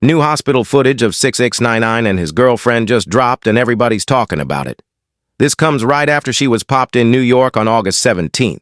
New hospital footage of 6ix9ine and his girlfriend just dropped and everybody's talking about it. This comes right after she was popped in New York on August 17th.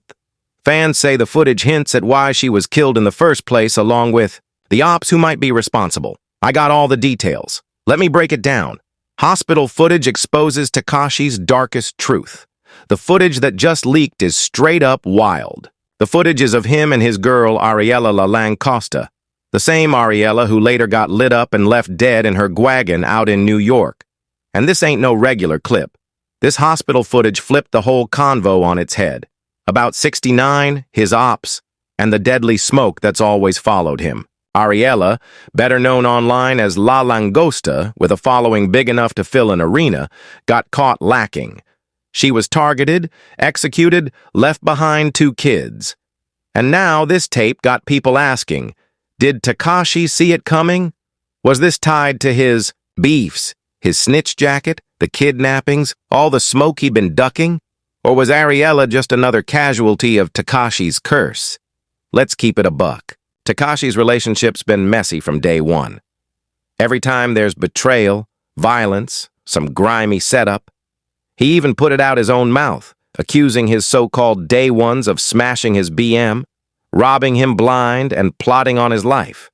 Fans say the footage hints at why she was killed in the first place along with the ops who might be responsible. I got all the details. Let me break it down. Hospital footage exposes Tekashi's darkest truth. The footage that just leaked is straight up wild. The footage is of him and his girl Ariella Lancosta. The same Ariella who later got lit up and left dead in her wagon out in New York. And this ain't no regular clip. This hospital footage flipped the whole convo on its head. About 6ix9ine, his ops, and the deadly smoke that's always followed him. Ariella, better known online as La Langosta, with a following big enough to fill an arena, got caught lacking. She was targeted, executed, left behind 2 kids. And now this tape got people asking, did Tekashi see it coming? Was this tied to his beefs, his snitch jacket, the kidnappings, all the smoke he'd been ducking? Or was Ariella just another casualty of Tekashi's curse? Let's keep it a buck. Tekashi's relationship's been messy from day one. Every time there's betrayal, violence, some grimy setup. He even put it out his own mouth, accusing his so-called day ones of smashing his BM, robbing him blind, and plotting on his life.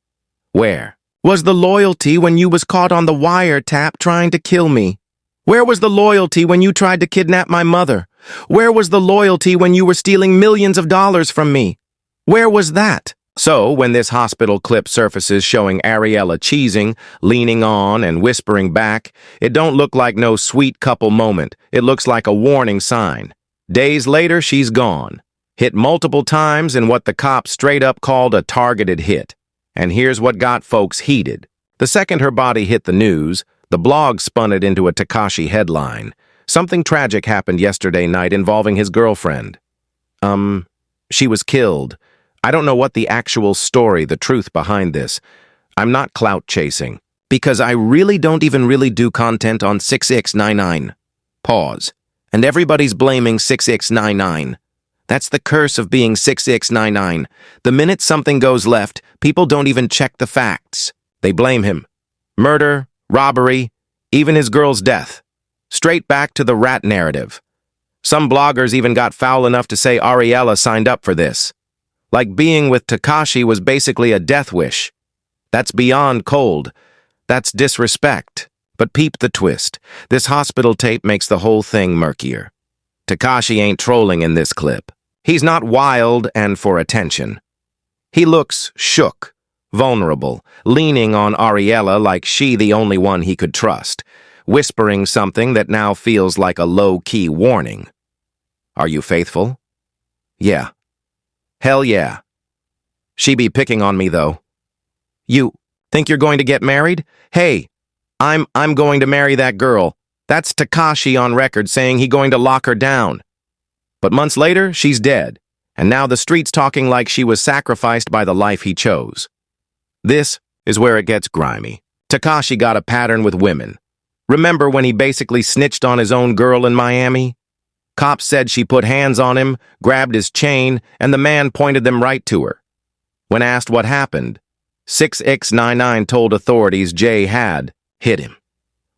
Where was the loyalty when you was caught on the wiretap trying to kill me? Where was the loyalty when you tried to kidnap my mother? Where was the loyalty when you were stealing millions of dollars from me? Where was that? So, when this hospital clip surfaces showing Ariella cheesing, leaning on, and whispering back, it don't look like no sweet couple moment. It looks like a warning sign. Days later, she's gone. Hit multiple times in what the cops straight up called a targeted hit. And here's what got folks heated. The second her body hit the news, the blog spun it into a Tekashi headline. Something tragic happened yesterday night involving his girlfriend. She was killed. I don't know what the actual story, the truth behind this. I'm not clout chasing, because I really don't even really do content on 6ix9ine. Pause. And everybody's blaming 6ix9ine. That's the curse of being 6ix9ine. The minute something goes left, people don't even check the facts. They blame him. Murder, robbery, even his girl's death. Straight back to the rat narrative. Some bloggers even got foul enough to say Ariella signed up for this. Like being with Tekashi was basically a death wish. That's beyond cold. That's disrespect. But peep the twist. This hospital tape makes the whole thing murkier. Tekashi ain't trolling in this clip. He's not wild and for attention. He looks shook, vulnerable, leaning on Ariella like she the only one he could trust, whispering something that now feels like a low-key warning. Are you faithful? Yeah. Hell yeah. She be picking on me, though. You think you're going to get married? Hey, I'm going to marry that girl. That's Tekashi on record saying he going to lock her down. But months later, she's dead, and now the street's talking like she was sacrificed by the life he chose. This is where it gets grimy. Tekashi got a pattern with women. Remember when he basically snitched on his own girl in Miami? Cops said she put hands on him, grabbed his chain, and the man pointed them right to her. When asked what happened, 6ix9ine told authorities Jay had hit him.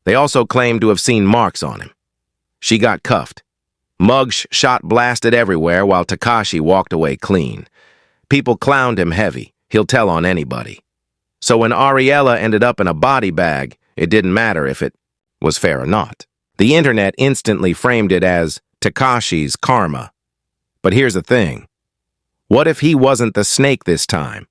They also claimed to have seen marks on him. She got cuffed. Mugs shot blasted everywhere while Tekashi walked away clean. People clowned him heavy. He'll tell on anybody. So when Ariella ended up in a body bag, it didn't matter if it was fair or not. The internet instantly framed it as Tekashi's karma. But here's the thing. What if he wasn't the snake this time?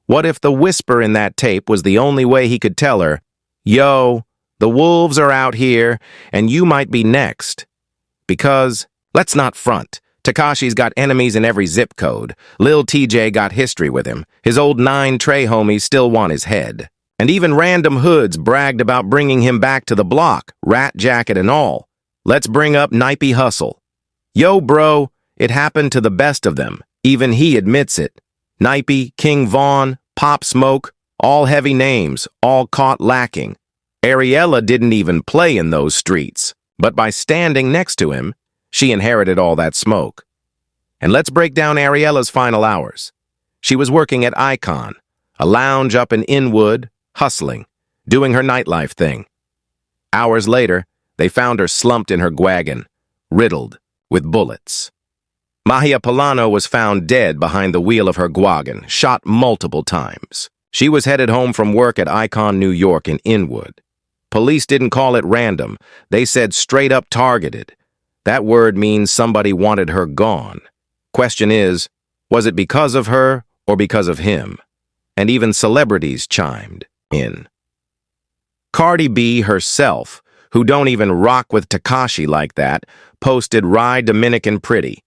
What if the whisper in that tape was the only way he could tell her, yo, the wolves are out here, and you might be next? Because, let's not front, Tekashi's got enemies in every zip code. Lil TJ got history with him. His old 9 Trey homies still want his head. And even random hoods bragged about bringing him back to the block, rat jacket and all. Let's bring up Nipey Hustle. Yo, bro, it happened to the best of them. Even he admits it. Nipey, King Vaughn, Pop Smoke, all heavy names, all caught lacking. Ariella didn't even play in those streets, but by standing next to him, she inherited all that smoke. And let's break down Ariella's final hours. She was working at Icon, a lounge up in Inwood, hustling, doing her nightlife thing. Hours later, they found her slumped in her wagon, riddled with bullets. Mahia Polano was found dead behind the wheel of her wagon, shot multiple times. She was headed home from work at Icon, New York in Inwood. Police didn't call it random. They said straight up targeted. That word means somebody wanted her gone. Question is, was it because of her or because of him? And even celebrities chimed in. Cardi B herself, who don't even rock with Tekashi like that, posted "Ride Dominican Pretty."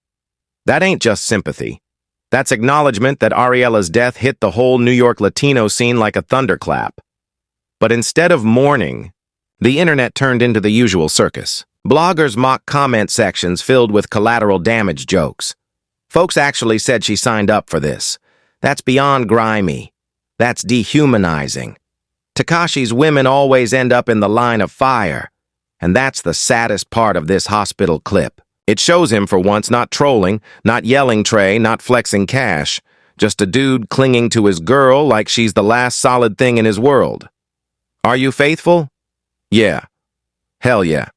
That ain't just sympathy. That's acknowledgement that Ariella's death hit the whole New York Latino scene like a thunderclap. But instead of mourning, the internet turned into the usual circus. Bloggers mock comment sections filled with collateral damage jokes. Folks actually said she signed up for this. That's beyond grimy. That's dehumanizing. Tekashi's women always end up in the line of fire. And that's the saddest part of this hospital clip. It shows him for once not trolling, not yelling Trey, not flexing cash. Just a dude clinging to his girl like she's the last solid thing in his world. Are you faithful? Yeah. Hell yeah.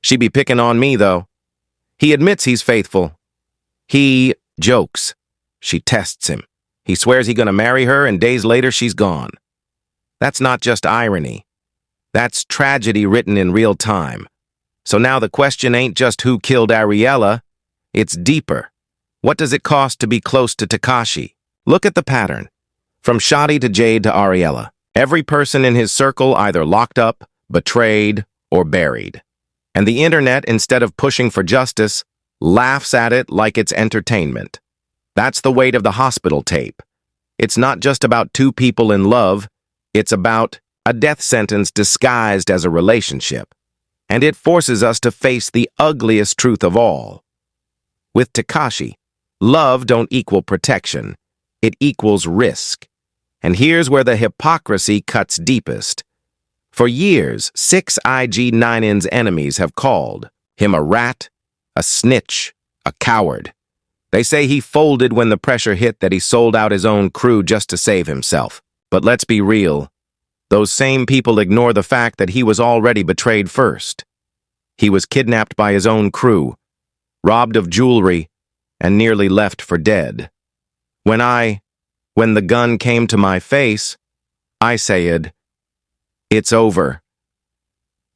She be picking on me, though. He admits he's faithful. He jokes. She tests him. He swears he's gonna marry her, and days later she's gone. That's not just irony. That's tragedy written in real time. So now the question ain't just who killed Ariella, it's deeper. What does it cost to be close to Tekashi? Look at the pattern. From Shadi to Jade to Ariella, every person in his circle either locked up, betrayed, or buried. And the internet, instead of pushing for justice, laughs at it like it's entertainment. That's the weight of the hospital tape. It's not just about two people in love, it's about a death sentence disguised as a relationship. And it forces us to face the ugliest truth of all. With Tekashi, love don't equal protection. It equals risk. And here's where the hypocrisy cuts deepest. For years, 6ix9ine's enemies have called him a rat, a snitch, a coward. They say he folded when the pressure hit, that he sold out his own crew just to save himself. But let's be real. Those same people ignore the fact that he was already betrayed first. He was kidnapped by his own crew, robbed of jewelry, and nearly left for dead. When the gun came to my face, I said, "It's over."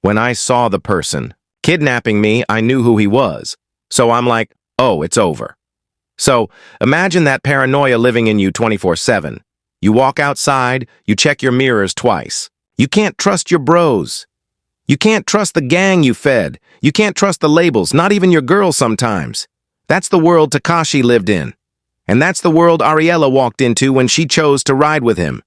When I saw the person kidnapping me, I knew who he was. So I'm like, oh, it's over. So imagine that paranoia living in you 24/7. You walk outside, you check your mirrors twice. You can't trust your bros. You can't trust the gang you fed. You can't trust the labels, not even your girl sometimes. That's the world Tekashi lived in. And that's the world Ariella walked into when she chose to ride with him.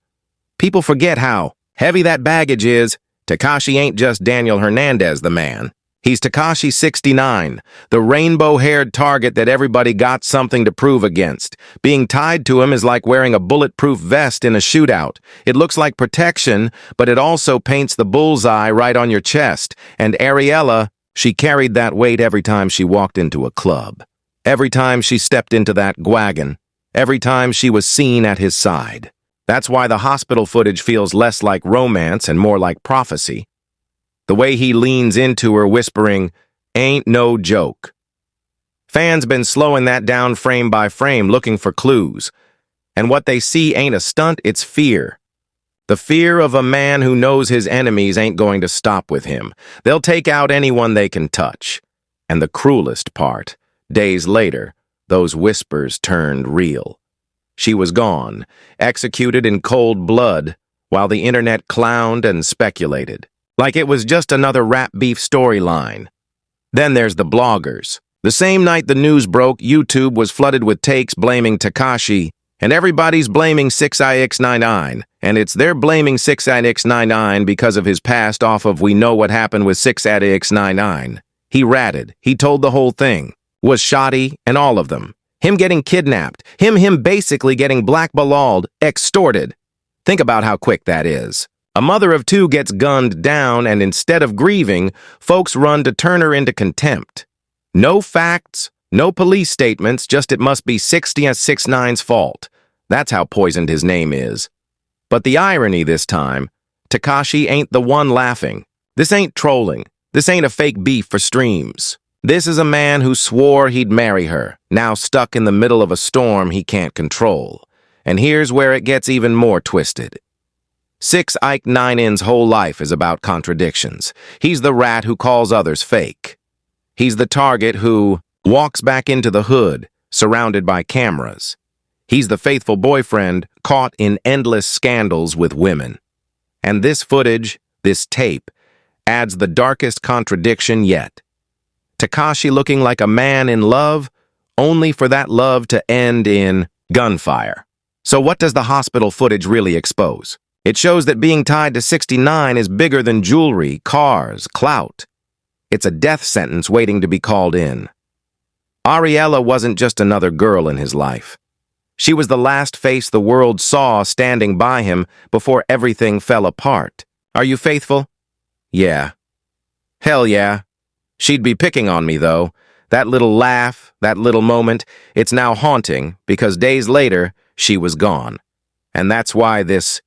People forget how heavy that baggage is. Tekashi ain't just Daniel Hernandez, the man. He's Tekashi 69, the rainbow-haired target that everybody got something to prove against. Being tied to him is like wearing a bulletproof vest in a shootout. It looks like protection, but it also paints the bullseye right on your chest. And Ariella, she carried that weight every time she walked into a club. Every time she stepped into that wagon. Every time she was seen at his side. That's why the hospital footage feels less like romance and more like prophecy. The way he leans into her whispering, "Ain't no joke." Fans been slowing that down frame by frame looking for clues. And what they see ain't a stunt, it's fear. The fear of a man who knows his enemies ain't going to stop with him. They'll take out anyone they can touch. And the cruelest part, days later, those whispers turned real. She was gone, executed in cold blood, while the internet clowned and speculated. Like it was just another rap beef storyline. Then there's the bloggers. The same night the news broke, YouTube was flooded with takes blaming Tekashi, and everybody's blaming 6ix9ine. And it's they're blaming 6ix9ine because of his past off of We Know What Happened with 6ix9ine. He ratted. He told the whole thing. Was shoddy, and all of them. Him getting kidnapped. Him basically getting blackballed, extorted. Think about how quick that is. A mother of two gets gunned down, and instead of grieving, folks run to turn her into contempt. No facts, no police statements, just it must be 6ix9ine's fault. That's how poisoned his name is. But the irony this time, Tekashi ain't the one laughing. This ain't trolling. This ain't a fake beef for streams. This is a man who swore he'd marry her, now stuck in the middle of a storm he can't control. And here's where it gets even more twisted. 6ix9ine's whole life is about contradictions. He's the rat who calls others fake. He's the target who walks back into the hood, surrounded by cameras. He's the faithful boyfriend caught in endless scandals with women. And this footage, this tape, adds the darkest contradiction yet. Tekashi looking like a man in love, only for that love to end in gunfire. So what does the hospital footage really expose? It shows that being tied to 6ix9ine is bigger than jewelry, cars, clout. It's a death sentence waiting to be called in. Ariella wasn't just another girl in his life. She was the last face the world saw standing by him before everything fell apart. Are you faithful? Yeah. Hell yeah. She'd be picking on me, though. That little laugh, that little moment, it's now haunting because days later, she was gone. And that's why this